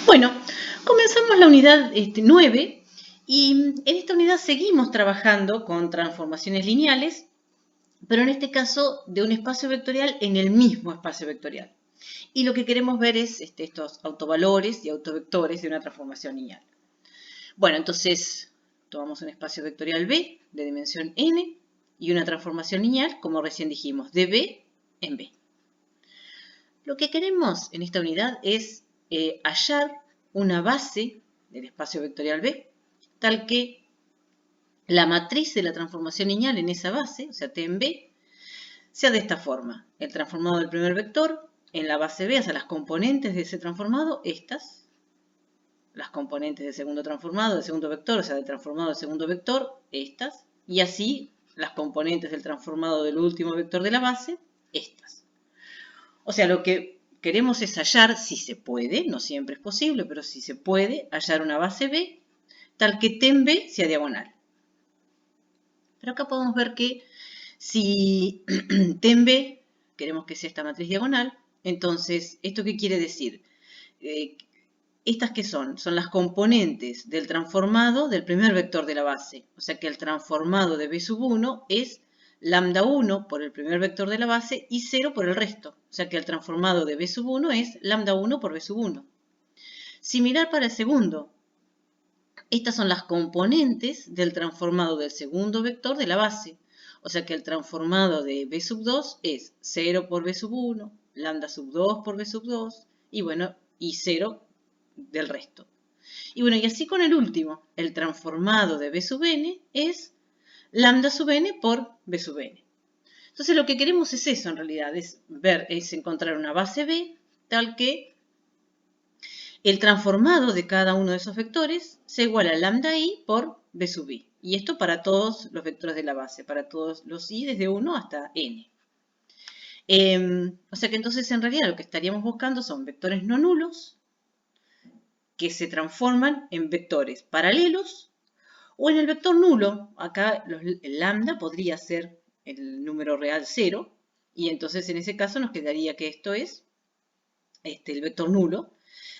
Bueno, comenzamos la unidad 9 y en esta unidad seguimos trabajando con transformaciones lineales, pero en este caso de un espacio vectorial en el mismo espacio vectorial. Y lo que queremos ver es estos autovalores y autovectores de una transformación lineal. Bueno, entonces tomamos un espacio vectorial B de dimensión n y una transformación lineal, como recién dijimos, de B en B. Lo que queremos en esta unidad es hallar una base del espacio vectorial B, tal que la matriz de la transformación lineal en esa base, o sea, T en B, sea de esta forma. El transformado del primer vector en la base B, o sea, las componentes de ese transformado, estas. Las componentes del segundo vector, o sea, del transformado del segundo vector, estas. Y así, las componentes del transformado del último vector de la base, estas. O sea, lo que queremos es hallar, si se puede, no siempre es posible, pero si se puede, hallar una base B tal que T en B sea diagonal. Pero acá podemos ver que si T en B queremos que sea esta matriz diagonal, entonces, ¿esto qué quiere decir? ¿Estas qué son? Son las componentes del transformado del primer vector de la base. O sea que el transformado de B sub 1 es lambda 1 por el primer vector de la base y 0 por el resto. O sea que el transformado de B sub 1 es lambda 1 por B sub 1. Similar para el segundo. Estas son las componentes del transformado del segundo vector de la base. O sea que el transformado de B sub 2 es 0 por B sub 1, lambda sub 2 por B sub 2 y bueno, y 0 del resto. Y bueno, y así con el último, el transformado de B sub n es lambda sub n por B sub n. Entonces lo que queremos es eso en realidad, es encontrar una base B tal que el transformado de cada uno de esos vectores sea igual a lambda i por B sub i. Y esto para todos los vectores de la base, para todos los i desde 1 hasta n. O sea que entonces en realidad lo que estaríamos buscando son vectores no nulos que se transforman en vectores paralelos o en el vector nulo. Acá el lambda podría ser el número real 0 y entonces en ese caso nos quedaría que esto es el vector nulo.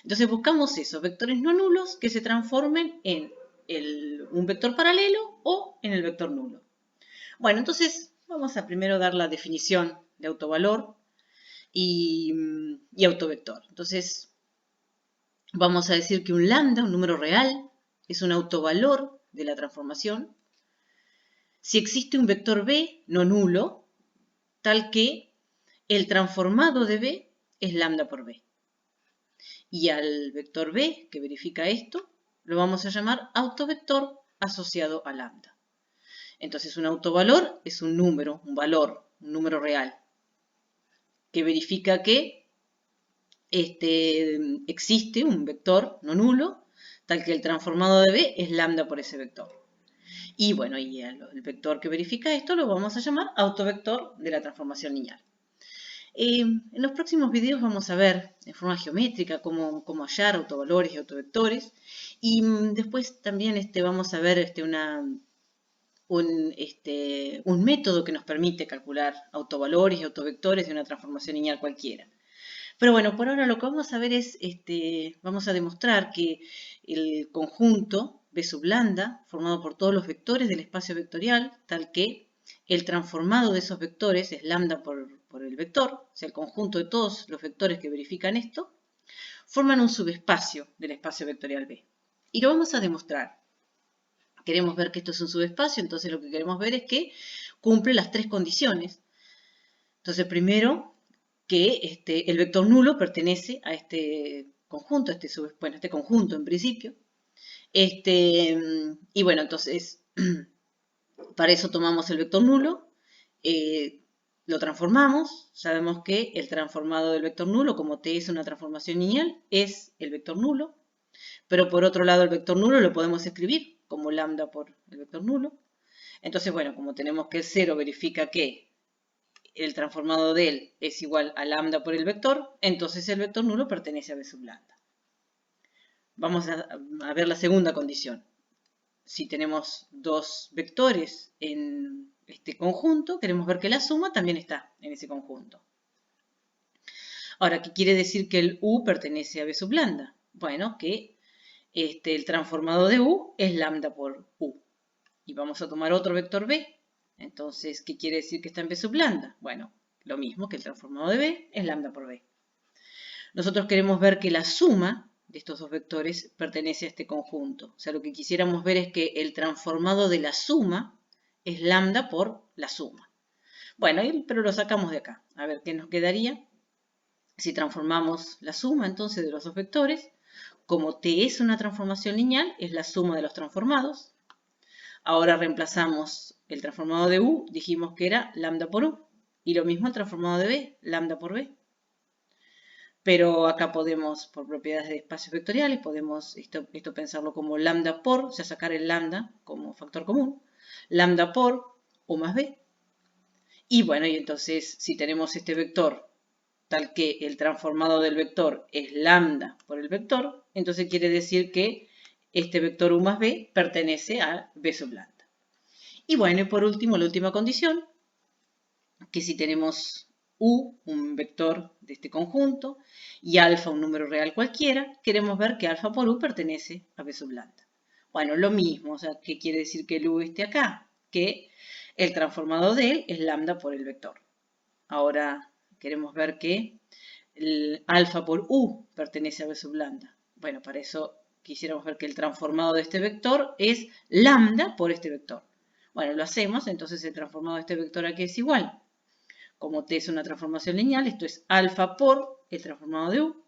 Entonces buscamos esos vectores no nulos que se transformen en un vector paralelo o en el vector nulo. Bueno, entonces vamos a primero dar la definición de autovalor y autovector. Entonces vamos a decir que un lambda, un número real, es un autovalor de la transformación si existe un vector B no nulo, tal que el transformado de B es lambda por B. Y al vector B, que verifica esto, lo vamos a llamar autovector asociado a lambda. Entonces un autovalor es un número, un valor, un número real, que verifica que existe un vector no nulo, tal que el transformado de B es lambda por ese vector. Y bueno, y el vector que verifica esto lo vamos a llamar autovector de la transformación lineal. En los próximos videos vamos a ver en forma geométrica cómo hallar autovalores y autovectores. Y después también vamos a ver un método que nos permite calcular autovalores y autovectores de una transformación lineal cualquiera. Pero bueno, por ahora lo que vamos a ver es, vamos a demostrar que el conjunto B sub lambda, formado por todos los vectores del espacio vectorial, tal que el transformado de esos vectores es lambda por el vector, o sea, el conjunto de todos los vectores que verifican esto, forman un subespacio del espacio vectorial B. Y lo vamos a demostrar. Queremos ver que esto es un subespacio, entonces lo que queremos ver es que cumple las tres condiciones. Entonces, primero, que el vector nulo pertenece a este conjunto, este conjunto en principio. Y bueno, entonces, para eso tomamos el vector nulo, lo transformamos, sabemos que el transformado del vector nulo, como t es una transformación lineal, es el vector nulo, pero por otro lado el vector nulo lo podemos escribir como lambda por el vector nulo. Entonces, bueno, como tenemos que el 0 verifica que el transformado de él es igual a lambda por el vector, entonces el vector nulo pertenece a B sub lambda. Vamos a ver la segunda condición. Si tenemos dos vectores en este conjunto, queremos ver que la suma también está en ese conjunto. Ahora, ¿qué quiere decir que el U pertenece a B sub lambda? Bueno, que el transformado de U es lambda por U. Y vamos a tomar otro vector B. Entonces, ¿qué quiere decir que está en B sub lambda? Bueno, lo mismo que el transformado de B es lambda por B. Nosotros queremos ver que la suma de estos dos vectores pertenece a este conjunto. O sea, lo que quisiéramos ver es que el transformado de la suma es lambda por la suma. Bueno, pero lo sacamos de acá. A ver qué nos quedaría. Si transformamos la suma entonces de los dos vectores, como T es una transformación lineal, es la suma de los transformados. Ahora reemplazamos el transformado de U, dijimos que era lambda por U. Y lo mismo el transformado de B, lambda por B. Pero acá podemos, por propiedades de espacios vectoriales, podemos esto pensarlo como lambda por, o sea, sacar el lambda como factor común. Lambda por U más B. Y bueno, y entonces si tenemos este vector tal que el transformado del vector es lambda por el vector, entonces quiere decir que este vector U más B pertenece a B sub lambda. Y bueno, y por último, la última condición, que si tenemos U, un vector de este conjunto, y alfa, un número real cualquiera, queremos ver que alfa por U pertenece a B sub lambda. Bueno, lo mismo, o sea, ¿qué quiere decir que el U esté acá? Que el transformado de él es lambda por el vector. Ahora queremos ver que el alfa por U pertenece a B sub lambda. Bueno, para eso quisiéramos ver que el transformado de este vector es lambda por este vector. Bueno, lo hacemos, entonces el transformado de este vector aquí es igual. Como T es una transformación lineal, esto es alfa por el transformado de U.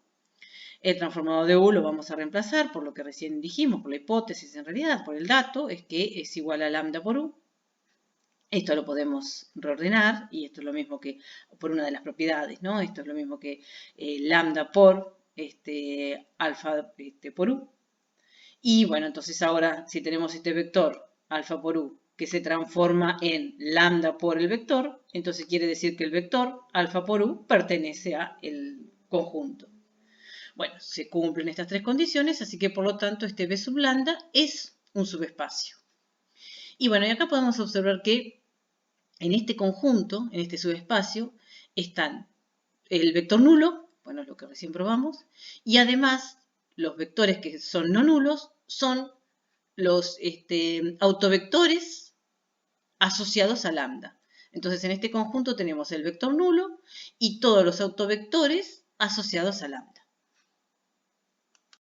El transformado de U lo vamos a reemplazar por lo que recién dijimos, por la hipótesis en realidad, por el dato, es que es igual a lambda por U. Esto lo podemos reordenar y esto es lo mismo que por una de las propiedades, ¿no? Esto es lo mismo que lambda por alfa por U. Y bueno, entonces ahora si tenemos este vector alfa por U que se transforma en lambda por el vector, entonces quiere decir que el vector alfa por U pertenece al conjunto. Bueno, se cumplen estas tres condiciones, así que por lo tanto este B sub lambda es un subespacio. Y bueno, y acá podemos observar que en este conjunto, en este subespacio, están el vector nulo, bueno, es lo que recién probamos, y además los vectores que son no nulos son los autovectores asociados a lambda. Entonces, en este conjunto tenemos el vector nulo y todos los autovectores asociados a lambda.